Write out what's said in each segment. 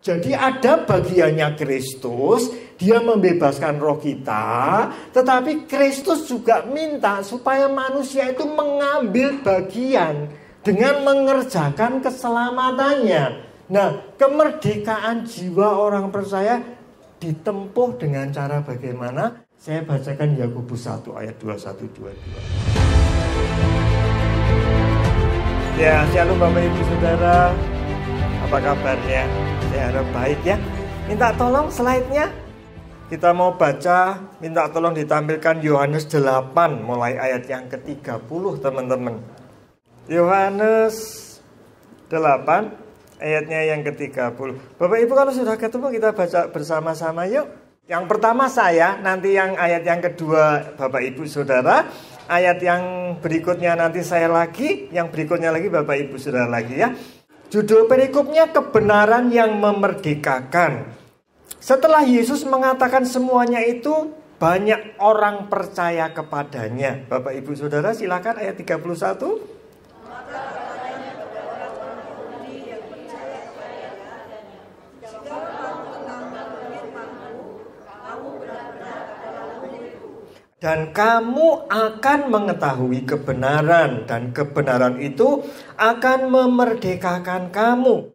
Jadi ada bagiannya Kristus, dia membebaskan roh kita, tetapi Kristus juga minta supaya manusia itu mengambil bagian dengan mengerjakan keselamatannya. Nah, kemerdekaan jiwa orang percaya ditempuh dengan cara bagaimana? Saya bacakan Yakobus 1 ayat 21-22. Ya, shalom Bapak Ibu Saudara. Apa kabarnya? Saya harap baik ya. Minta tolong slide-nya. Kita mau baca, minta tolong ditampilkan Yohanes 8 mulai ayat yang ke-30 teman-teman. Yohanes 8 ayatnya yang ke-30. Bapak Ibu kalau sudah ketemu kita baca bersama-sama yuk. Yang pertama saya, nanti yang ayat yang kedua Bapak Ibu Saudara. Ayat yang berikutnya nanti saya lagi, yang berikutnya lagi Bapak Ibu Saudara lagi ya. Judul perikopnya kebenaran yang memerdekakan. Setelah Yesus mengatakan semuanya itu, banyak orang percaya kepadanya. Bapak Ibu Saudara silakan ayat 31. Dan kamu akan mengetahui kebenaran, dan kebenaran itu akan memerdekakan kamu.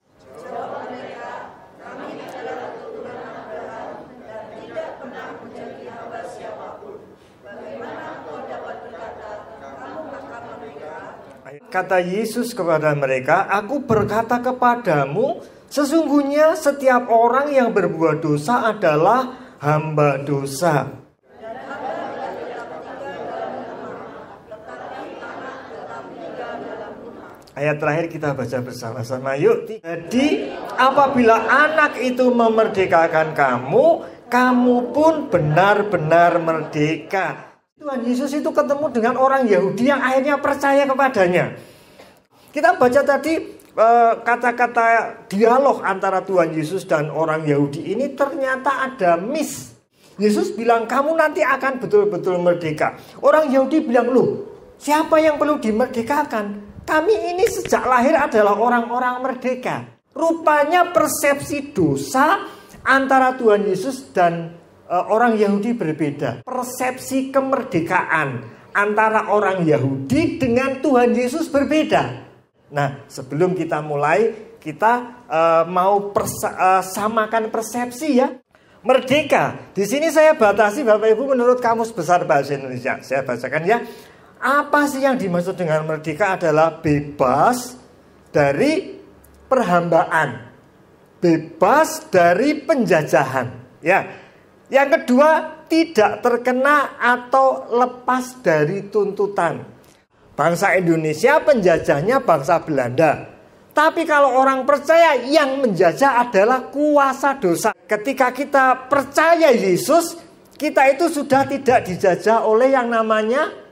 Kata Yesus kepada mereka, aku berkata kepadamu, sesungguhnya setiap orang yang berbuat dosa adalah hamba dosa. Ayat terakhir kita baca bersama-sama yuk. Jadi apabila anak itu memerdekakan kamu, kamu pun benar-benar merdeka. Tuhan Yesus itu ketemu dengan orang Yahudi yang akhirnya percaya kepadanya. Kita baca tadi kata-kata dialog antara Tuhan Yesus dan orang Yahudi ini ternyata ada miss. Yesus bilang kamu nanti akan betul-betul merdeka. Orang Yahudi bilang, loh siapa yang perlu dimerdekakan? Kami ini sejak lahir adalah orang-orang merdeka. Rupanya persepsi dosa antara Tuhan Yesus dan orang Yahudi berbeda. Persepsi kemerdekaan antara orang Yahudi dengan Tuhan Yesus berbeda. Nah, sebelum kita mulai, kita mau samakan persepsi ya. Merdeka. Di sini saya batasi Bapak Ibu menurut Kamus Besar Bahasa Indonesia. Saya bacakan ya. Apa sih yang dimaksud dengan merdeka adalah bebas dari perhambaan, bebas dari penjajahan. Ya, yang kedua tidak terkena atau lepas dari tuntutan. Bangsa Indonesia penjajahnya bangsa Belanda. Tapi kalau orang percaya yang menjajah adalah kuasa dosa. Ketika kita percaya Yesus, kita itu sudah tidak dijajah oleh yang namanya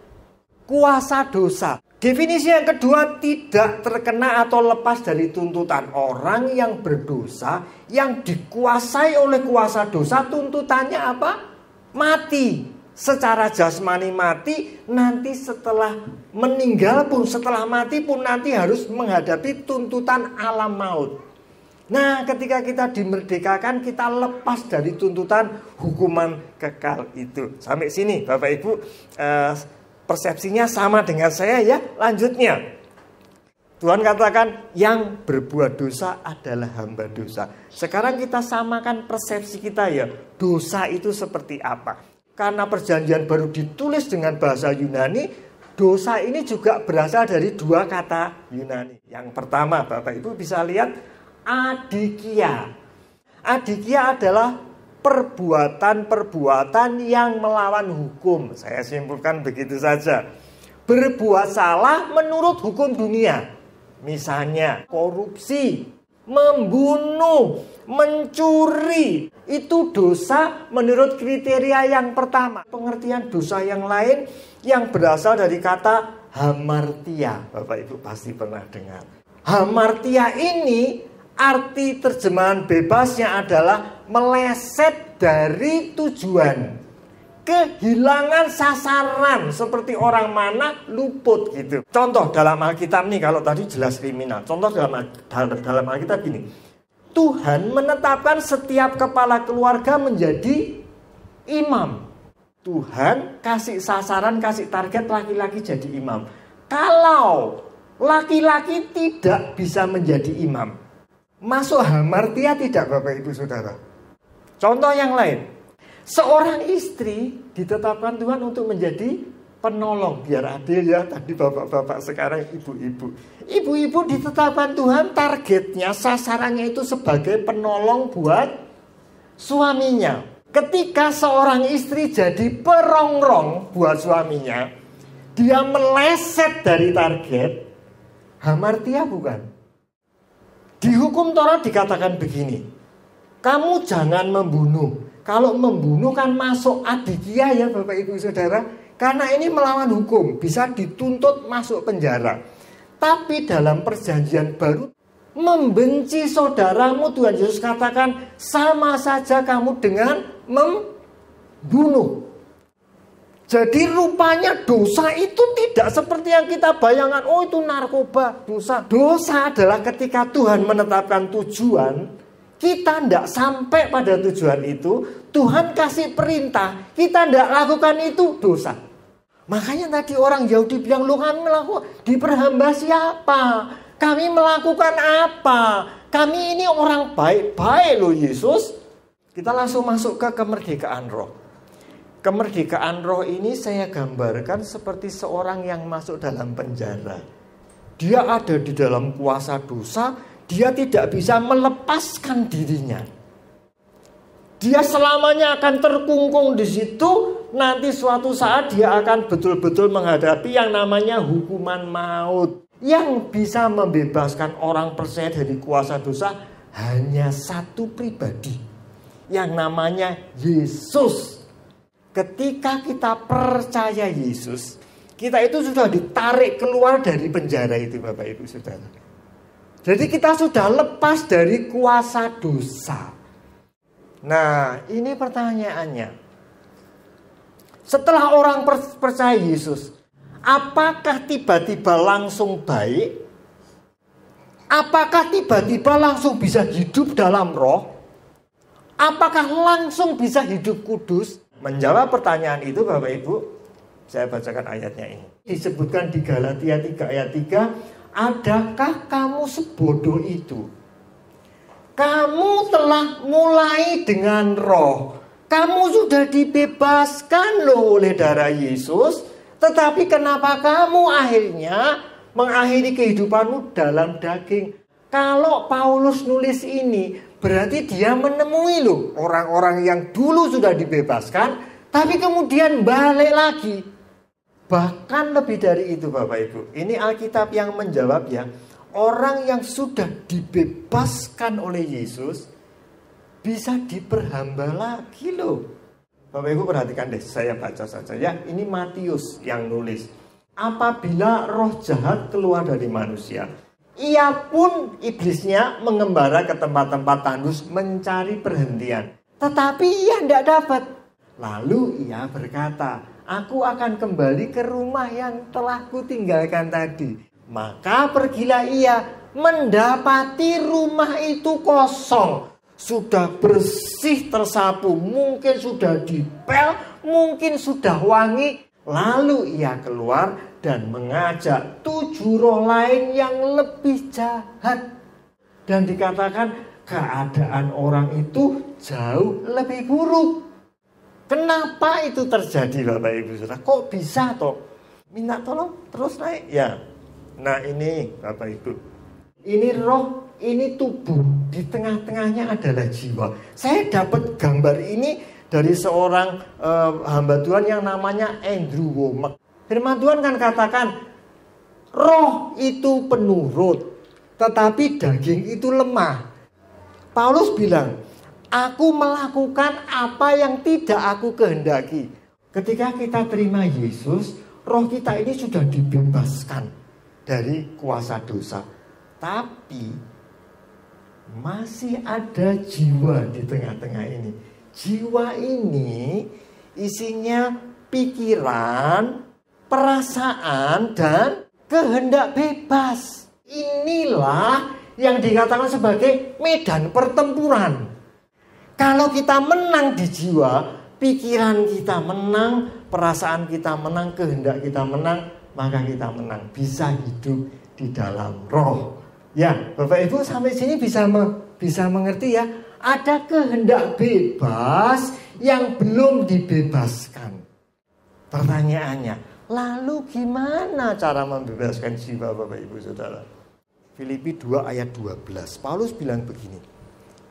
kuasa dosa. Definisi yang kedua, tidak terkena atau lepas dari tuntutan. Orang yang berdosa, yang dikuasai oleh kuasa dosa, tuntutannya apa? Mati. Secara jasmani mati, nanti setelah meninggal pun, setelah mati pun nanti harus menghadapi tuntutan alam maut. Nah, ketika kita dimerdekakan, kita lepas dari tuntutan hukuman kekal itu. Sampai sini Bapak Ibu, persepsinya sama dengan saya ya. Lanjutnya, Tuhan katakan yang berbuat dosa adalah hamba dosa. Sekarang kita samakan persepsi kita ya. Dosa itu seperti apa? Karena perjanjian baru ditulis dengan bahasa Yunani, dosa ini juga berasal dari dua kata Yunani. Yang pertama Bapak Ibu bisa lihat adikia. Adikia adalah perbuatan-perbuatan yang melawan hukum. Saya simpulkan begitu saja. Berbuat salah menurut hukum dunia. Misalnya korupsi, membunuh, mencuri. Itu dosa menurut kriteria yang pertama. Pengertian dosa yang lain yang berasal dari kata hamartia. Bapak Ibu pasti pernah dengar. Hamartia ini arti terjemahan bebasnya adalah meleset dari tujuan. Kehilangan sasaran, seperti orang mana luput gitu. Contoh dalam Alkitab nih, kalau tadi jelas kriminal. Contoh dalam Alkitab gini. Tuhan menetapkan setiap kepala keluarga menjadi imam. Tuhan kasih sasaran, kasih target laki-laki jadi imam. Kalau laki-laki tidak bisa menjadi imam, masuk hamartia tidak Bapak Ibu Saudara? Contoh yang lain, seorang istri ditetapkan Tuhan untuk menjadi penolong. Biar adil ya, tadi bapak-bapak, sekarang ibu-ibu. Ibu-ibu ditetapkan Tuhan, targetnya, sasarannya itu sebagai penolong buat suaminya. Ketika seorang istri jadi perongrong buat suaminya, dia meleset dari target, hamartia bukan? Di hukum Taurat dikatakan begini, kamu jangan membunuh. Kalau membunuh kan masuk adikia ya Bapak Ibu Saudara. Karena ini melawan hukum, bisa dituntut masuk penjara. Tapi dalam perjanjian baru, membenci saudaramu, Tuhan Yesus katakan sama saja kamu dengan membunuh. Jadi rupanya dosa itu tidak seperti yang kita bayangkan. Oh itu narkoba, dosa. Dosa adalah ketika Tuhan menetapkan tujuan, kita tidak sampai pada tujuan itu, Tuhan kasih perintah, kita tidak lakukan itu, dosa. Makanya tadi orang Yahudi bilang, loh kami melakukan, diperhamba siapa? Kami melakukan apa? Kami ini orang baik-baik loh Yesus. Kita langsung masuk ke kemerdekaan roh. Kemerdekaan roh ini saya gambarkan seperti seorang yang masuk dalam penjara. Dia ada di dalam kuasa dosa, dia tidak bisa melepaskan dirinya. Dia selamanya akan terkungkung di situ. Nanti suatu saat dia akan betul-betul menghadapi yang namanya hukuman maut. Yang bisa membebaskan orang percaya dari kuasa dosa hanya satu pribadi, yang namanya Yesus. Ketika kita percaya Yesus, kita itu sudah ditarik keluar dari penjara itu Bapak Ibu Saudara. Jadi kita sudah lepas dari kuasa dosa. Nah, ini pertanyaannya. Setelah orang percaya Yesus, apakah tiba-tiba langsung baik? Apakah tiba-tiba langsung bisa hidup dalam roh? Apakah langsung bisa hidup kudus? Menjawab pertanyaan itu Bapak Ibu, saya bacakan ayatnya ini. Disebutkan di Galatia 3 ayat 3, adakah kamu sebodoh itu? Kamu telah mulai dengan roh. Kamu sudah dibebaskan loh oleh darah Yesus. Tetapi kenapa kamu akhirnya mengakhiri kehidupanmu dalam daging? Kalau Paulus nulis ini, berarti dia menemui loh orang-orang yang dulu sudah dibebaskan, tapi kemudian balik lagi. Bahkan lebih dari itu Bapak Ibu. Ini Alkitab yang menjawab ya. Orang yang sudah dibebaskan oleh Yesus bisa diperhamba lagi loh. Bapak Ibu perhatikan deh, saya baca saja ya. Ini Matius yang nulis. Apabila roh jahat keluar dari manusia, ia pun iblisnya mengembara ke tempat-tempat tandus mencari perhentian. Tetapi ia tidak dapat. Lalu ia berkata, aku akan kembali ke rumah yang telah kutinggalkan tadi. Maka pergilah ia, mendapati rumah itu kosong. Sudah bersih tersapu, mungkin sudah dipel, mungkin sudah wangi. Lalu ia keluar dan mengajak 7 roh lain yang lebih jahat. Dan dikatakan keadaan orang itu jauh lebih buruk. Kenapa itu terjadi Bapak Ibu Saudara? Kok bisa toh? Minta tolong terus naik ya. Nah ini Bapak Ibu, ini roh, ini tubuh, di tengah-tengahnya adalah jiwa. Saya dapat gambar ini dari seorang hamba Tuhan yang namanya Andrew Wommack. Firman Tuhan kan katakan, roh itu penurut, tetapi daging itu lemah. Paulus bilang, aku melakukan apa yang tidak aku kehendaki. Ketika kita terima Yesus, roh kita ini sudah dibebaskan dari kuasa dosa. Tapi masih ada jiwa di tengah-tengah ini. Jiwa ini isinya pikiran, perasaan, dan kehendak bebas. Inilah yang dikatakan sebagai medan pertempuran. Kalau kita menang di jiwa, pikiran kita menang, perasaan kita menang, kehendak kita menang, maka kita menang. Bisa hidup di dalam roh. Ya, Bapak Ibu sampai sini bisa mengerti ya. Ada kehendak bebas yang belum dibebaskan. Pertanyaannya, lalu gimana cara membebaskan jiwa Bapak Ibu Saudara? Filipi 2 ayat 12. Paulus bilang begini,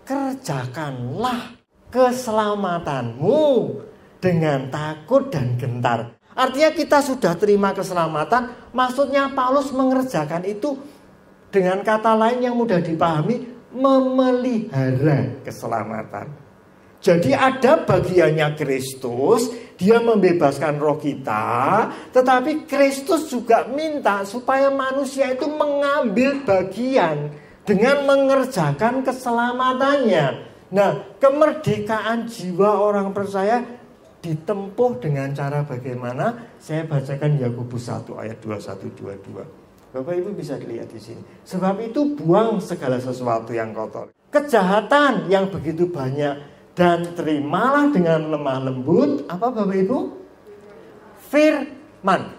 kerjakanlah keselamatanmu dengan takut dan gentar. Artinya kita sudah terima keselamatan, maksudnya Paulus mengerjakan itu dengan kata lain yang mudah dipahami, memelihara keselamatan. Jadi ada bagiannya Kristus, dia membebaskan roh kita, tetapi Kristus juga minta supaya manusia itu mengambil bagian dengan mengerjakan keselamatannya. Nah, kemerdekaan jiwa orang percaya ditempuh dengan cara bagaimana? Saya bacakan Yakobus 1 ayat 21-22. Bapak Ibu bisa dilihat di sini. Sebab itu buang segala sesuatu yang kotor, kejahatan yang begitu banyak, dan terimalah dengan lemah lembut apa Bapak Ibu? Firman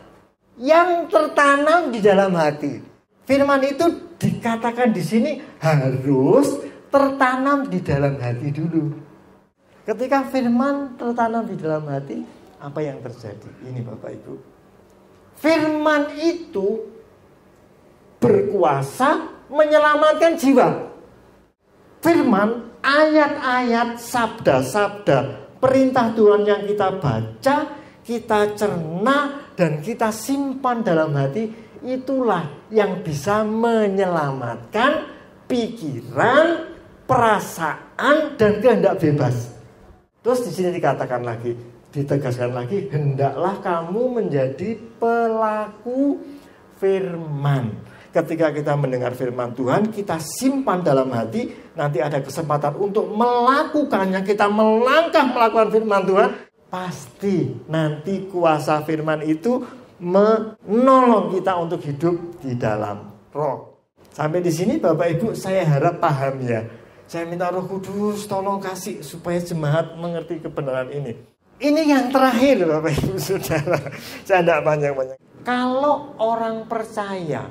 yang tertanam di dalam hati. Firman itu dikatakan di sini harus tertanam di dalam hati dulu. Ketika firman tertanam di dalam hati, apa yang terjadi? Ini Bapak Ibu. Firman itu berkuasa menyelamatkan jiwa. Firman, ayat-ayat, sabda-sabda, perintah Tuhan yang kita baca, kita cerna, dan kita simpan dalam hati, itulah yang bisa menyelamatkan pikiran, perasaan, dan kehendak bebas. Terus di sini dikatakan lagi, ditegaskan lagi, hendaklah kamu menjadi pelaku firman. Ketika kita mendengar firman Tuhan, kita simpan dalam hati, nanti ada kesempatan untuk melakukannya, kita melangkah melakukan firman Tuhan, pasti nanti kuasa firman itu menolong kita untuk hidup di dalam roh. Sampai di sini Bapak Ibu saya harap paham ya. Saya minta Roh Kudus tolong kasih supaya jemaat mengerti kebenaran ini. Ini yang terakhir Bapak Ibu Saudara. Saya tidak panjang-panjang. Kalau orang percaya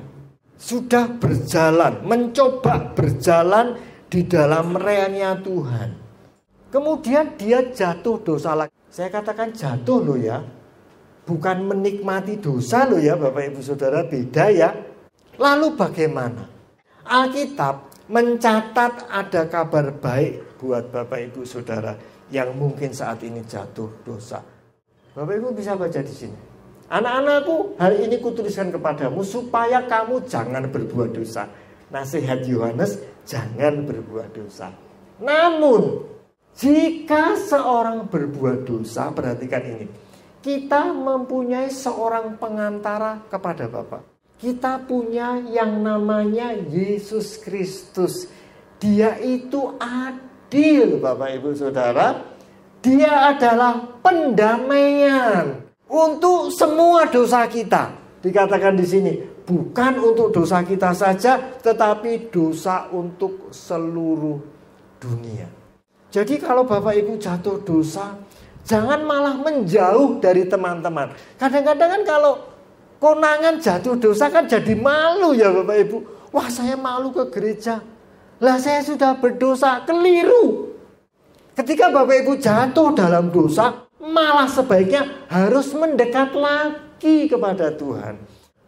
sudah berjalan, mencoba berjalan di dalam reanya Tuhan, kemudian dia jatuh dosa lagi. Saya katakan jatuh loh ya, bukan menikmati dosa loh ya Bapak Ibu Saudara, beda ya. Lalu bagaimana? Alkitab mencatat ada kabar baik buat Bapak Ibu Saudara yang mungkin saat ini jatuh dosa. Bapak Ibu bisa baca di sini. Anak-anakku, hari ini kutuliskan kepadamu supaya kamu jangan berbuat dosa. Nasihat Yohanes, jangan berbuat dosa. Namun, jika seorang berbuat dosa, perhatikan ini. Kita mempunyai seorang pengantara kepada Bapa. Kita punya yang namanya Yesus Kristus. Dia itu adil, Bapak Ibu Saudara. Dia adalah pendamaian untuk semua dosa kita. Dikatakan di sini, bukan untuk dosa kita saja, tetapi dosa untuk seluruh dunia. Jadi kalau Bapak Ibu jatuh dosa, jangan malah menjauh dari teman-teman. Kadang-kadang kan kalau konangan jatuh dosa kan jadi malu ya Bapak Ibu. Wah, saya malu ke gereja. Lah saya sudah berdosa, keliru. Ketika Bapak Ibu jatuh dalam dosa, malah sebaiknya harus mendekat lagi kepada Tuhan.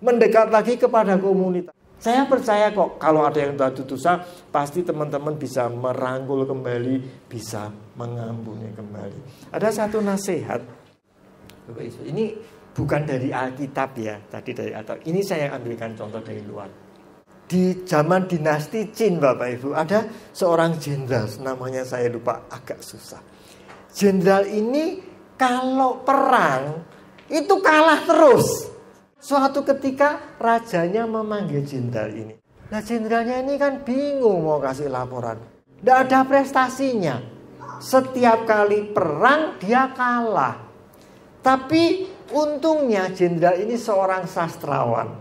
Mendekat lagi kepada komunitas. Saya percaya kok kalau ada yang jatuh dosa, pasti teman-teman bisa merangkul kembali, bisa mengampuni kembali. Ada satu nasihat, Bapak Ibu, ini bukan dari Alkitab ya, tadi dari Alkitab. Ini saya ambilkan contoh dari luar. Di zaman dinasti Qin Bapak Ibu, ada seorang jenderal, namanya saya lupa, agak susah. Jenderal ini kalau perang itu kalah terus. Suatu ketika rajanya memanggil jenderal ini. Nah jenderalnya ini kan bingung mau kasih laporan. Tidak ada prestasinya. Setiap kali perang dia kalah. Tapi untungnya jenderal ini seorang sastrawan.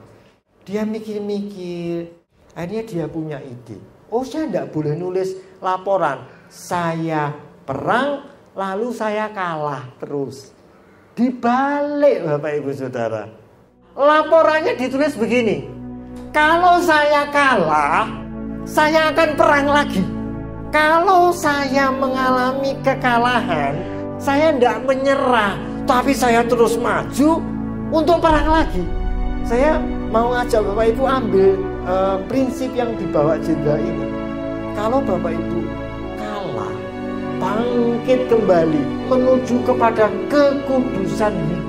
Dia mikir-mikir. Akhirnya dia punya ide. Oh, saya tidak boleh nulis laporan. Saya perang, lalu saya kalah terus. Dibalik Bapak Ibu Saudara. Laporannya ditulis begini. Kalau saya kalah, saya akan perang lagi. Kalau saya mengalami kekalahan, saya tidak menyerah, tapi saya terus maju untuk perang lagi. Saya mau ngajak Bapak Ibu ambil prinsip yang dibawa jenderal ini. Kalau Bapak Ibu kalah, bangkit kembali menuju kepada kekudusan hidup.